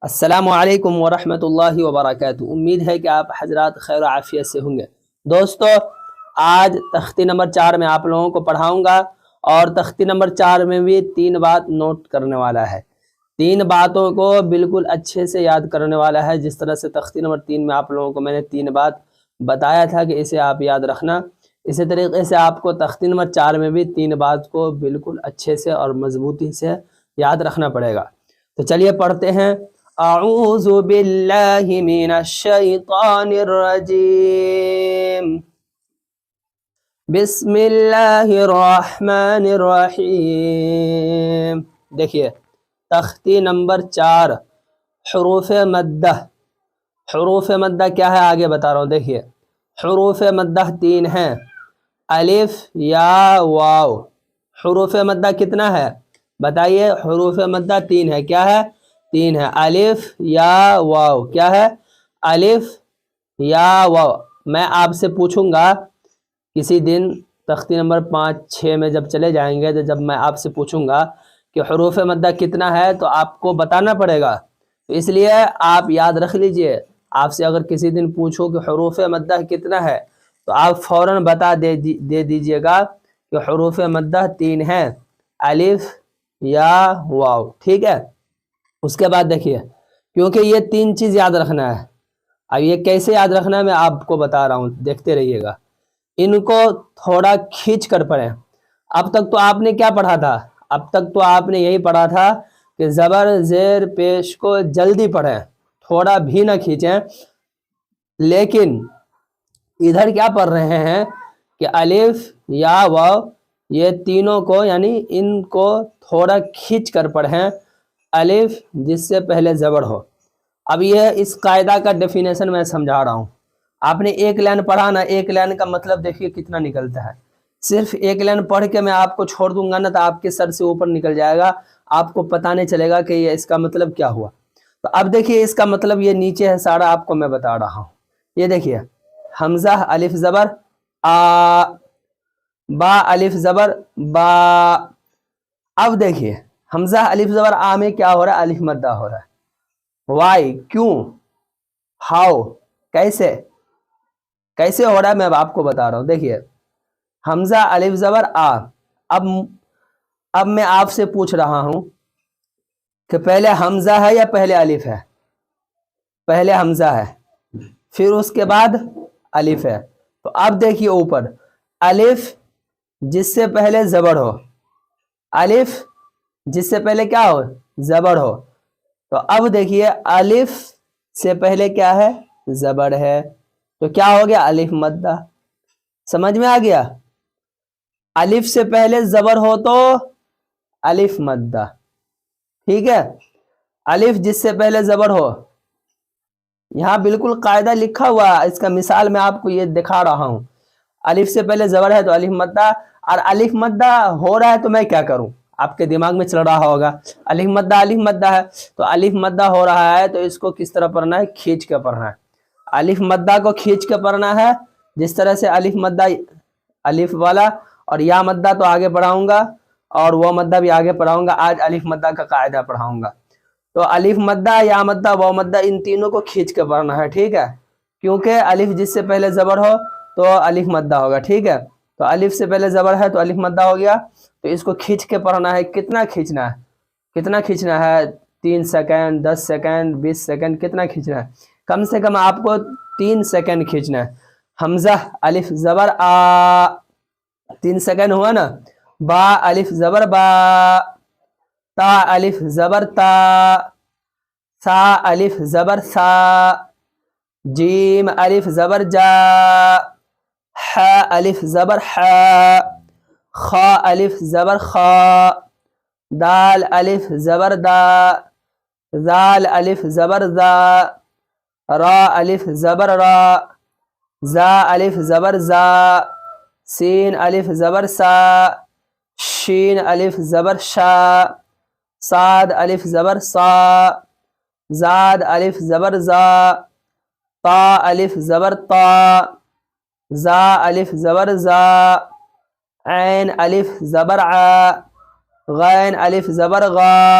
السلام علیکم ورحمۃ اللہ وبرکاتہ۔ امید ہے کہ آپ حضرات خیر و عافیت سے ہوں گے۔ دوستو، آج تختی نمبر 4 میں آپ لوگوں کو پڑھاؤں گا، اور تختی نمبر 4 میں بھی 3 بات نوٹ کرنے والا ہے۔ 3 باتوں کو بالکل اچھے سے یاد کرنے والا ہے، جس طرح سے تختی نمبر 3 میں آپ لوگوں کو میں نے 3 بات بتایا تھا کہ اسے آپ یاد رکھنا، اسی طریقے سے آپ کو تختی نمبر 4 میں بھی 3 بات کو بالکل اچھے سے اور مضبوطی سے یاد رکھنا پڑے گا۔ تو چلیے پڑھتے ہیں۔ اعوذ باللہ من الشیطان الرجیم، بسم اللہ الرحمن الرحیم۔ دیکھیے تختی نمبر 4، حروف مدہ۔ حروف مدہ کیا ہے آگے بتا رہا ہوں۔ دیکھیے حروف مدہ 3 ہیں، الف یا واو۔ حروف مدہ کتنا ہے بتائیے؟ حروف مدہ 3 ہے۔ کیا ہے؟ 3 ہے، الف یا واو۔ کیا ہے؟ الف یا واو۔ میں آپ سے پوچھوں گا کسی دن تختی نمبر 5 6 میں جب چلے جائیں گے، تو جب میں آپ سے پوچھوں گا کہ حروف مدہ کتنا ہے تو آپ کو بتانا پڑے گا۔ تو اس لیے آپ یاد رکھ لیجئے، آپ سے اگر کسی دن پوچھو کہ حروف مدہ کتنا ہے تو آپ فوراً بتا دے دیجئے گا کہ حروف مدہ 3 ہیں، الف یا واو۔ ٹھیک ہے؟ اس کے بعد دیکھیے، کیونکہ یہ 3 چیز یاد رکھنا ہے۔ اب یہ کیسے یاد رکھنا ہے میں آپ کو بتا رہا ہوں، دیکھتے رہیے گا۔ ان کو تھوڑا کھینچ کر پڑھیں۔ اب تک تو آپ نے کیا پڑھا تھا؟ اب تک تو آپ نے یہی پڑھا تھا کہ زبر زیر پیش کو جلدی پڑھیں، تھوڑا بھی نہ کھینچیں۔ لیکن ادھر کیا پڑھ رہے ہیں کہ الف یا واو، یہ تینوں کو یعنی ان کو تھوڑا کھینچ کر پڑھیں، الف جس سے پہلے زبر ہو۔ اب یہ اس قاعدہ کا ڈیفینیشن میں سمجھا رہا ہوں۔ آپ نے ایک لائن پڑھا نا، ایک لائن کا مطلب دیکھیے کتنا نکلتا ہے۔ صرف ایک لائن پڑھ کے میں آپ کو چھوڑ دوں گا نا تو آپ کے سر سے اوپر نکل جائے گا، آپ کو پتہ نہیں چلے گا کہ یہ اس کا مطلب کیا ہوا۔ تو اب دیکھیے اس کا مطلب یہ نیچے ہے سارا، آپ کو میں بتا رہا ہوں۔ یہ دیکھیے حمزہ الف زبر آ، با الف زبر با۔ اب دیکھیے حمزہ الف زبر آ میں کیا ہو رہا ہے؟ الف مدہ ہو رہا ہے۔ وائی؟ کیوں؟ ہاؤ؟ کیسے ہو رہا ہے میں آپ کو بتا رہا ہوں۔ دیکھیے حمزہ الف زبر آ۔ اب میں آپ سے پوچھ رہا ہوں کہ پہلے حمزہ ہے یا پہلے الف ہے؟ پہلے حمزہ ہے، پھر اس کے بعد الف ہے۔ تو اب دیکھیے اوپر الف جس سے پہلے زبر ہو، الف جس سے پہلے کیا ہو؟ زبر ہو۔ تو اب دیکھیے الف سے پہلے کیا ہے؟ زبر ہے، تو کیا ہو گیا؟ الف مدہ۔ سمجھ میں آ گیا؟ الف سے پہلے زبر ہو تو الف مدہ، ٹھیک ہے؟ الف جس سے پہلے زبر ہو، یہاں بالکل قاعدہ لکھا ہوا، اس کا مثال میں آپ کو یہ دکھا رہا ہوں۔ الف سے پہلے زبر ہے تو الف مدہ، اور الف مدہ ہو رہا ہے تو میں کیا کروں؟ آپ کے دماغ میں چل رہا ہوگا الف مدہ ہے، تو الف مدہ ہو رہا ہے تو اس کو کس طرح پڑھنا ہے؟ کھینچ کے پڑھنا ہے۔ الف مدہ کو کھینچ کے پڑھنا ہے، جس طرح سے الف مدہ الف والا، اور یا مدہ تو آگے پڑھاؤں گا، اور وہ مدہ بھی آگے پڑھاؤں گا۔ آج الف مدہ کا قاعدہ پڑھاؤں گا۔ تو الف مدہ، یا مدہ، واو مدہ، ان تینوں کو کھینچ کے پڑھنا ہے، ٹھیک ہے؟ کیونکہ الف جس سے پہلے زبر ہو تو الف مدہ ہوگا، ٹھیک ہے؟ تو الف سے پہلے زبر ہے تو الف مدہ ہو گیا، تو اس کو کھینچ کے پڑھنا ہے۔ کتنا کھینچنا ہے؟ کتنا کھینچنا ہے؟ 3 سیکنڈ، 10 سیکنڈ، 20 سیکنڈ، کتنا کھینچنا ہے؟ کم سے کم آپ کو 3 سیکنڈ کھینچنا ہے۔ حمزہ الف زبر آ، 3 سیکنڈ ہوا نا۔ با الف زبر با، تا الف زبر تا، سا الف زبر سا، جیم الف زبر جا، ح الف زبر ح، خا الف زبر خا، دال الف زبر دا، زال الف زبر زا، را الف زبر را، زا الف زبر زا، سین الف زبر سا، شین الف زبر شا، صاد الف زبر صا، زاد الف زبر زا، طا الف زبر طا، زا الف زبر زا، عین الف زبر ع، غین الف زبر غا،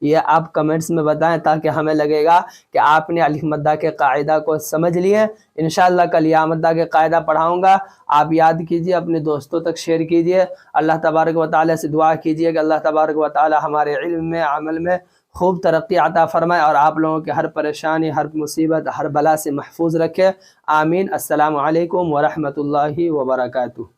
یہ آپ کمنٹس میں بتائیں تاکہ ہمیں لگے گا کہ آپ نے الف مدہ کے قاعدہ کو سمجھ لیے۔ انشاءاللہ کل یا مدہ کے قاعدہ پڑھاؤں گا، آپ یاد کیجئے، اپنے دوستوں تک شیئر کیجئے۔ اللہ تبارک و تعالیٰ سے دعا کیجئے کہ اللہ تبارک و تعالیٰ ہمارے علم میں، عمل میں خوب ترقی عطا فرمائے اور آپ لوگوں کے ہر پریشانی، ہر مصیبت، ہر بلا سے محفوظ رکھے۔ آمین۔ السلام علیکم ورحمۃ اللہ وبرکاتہ۔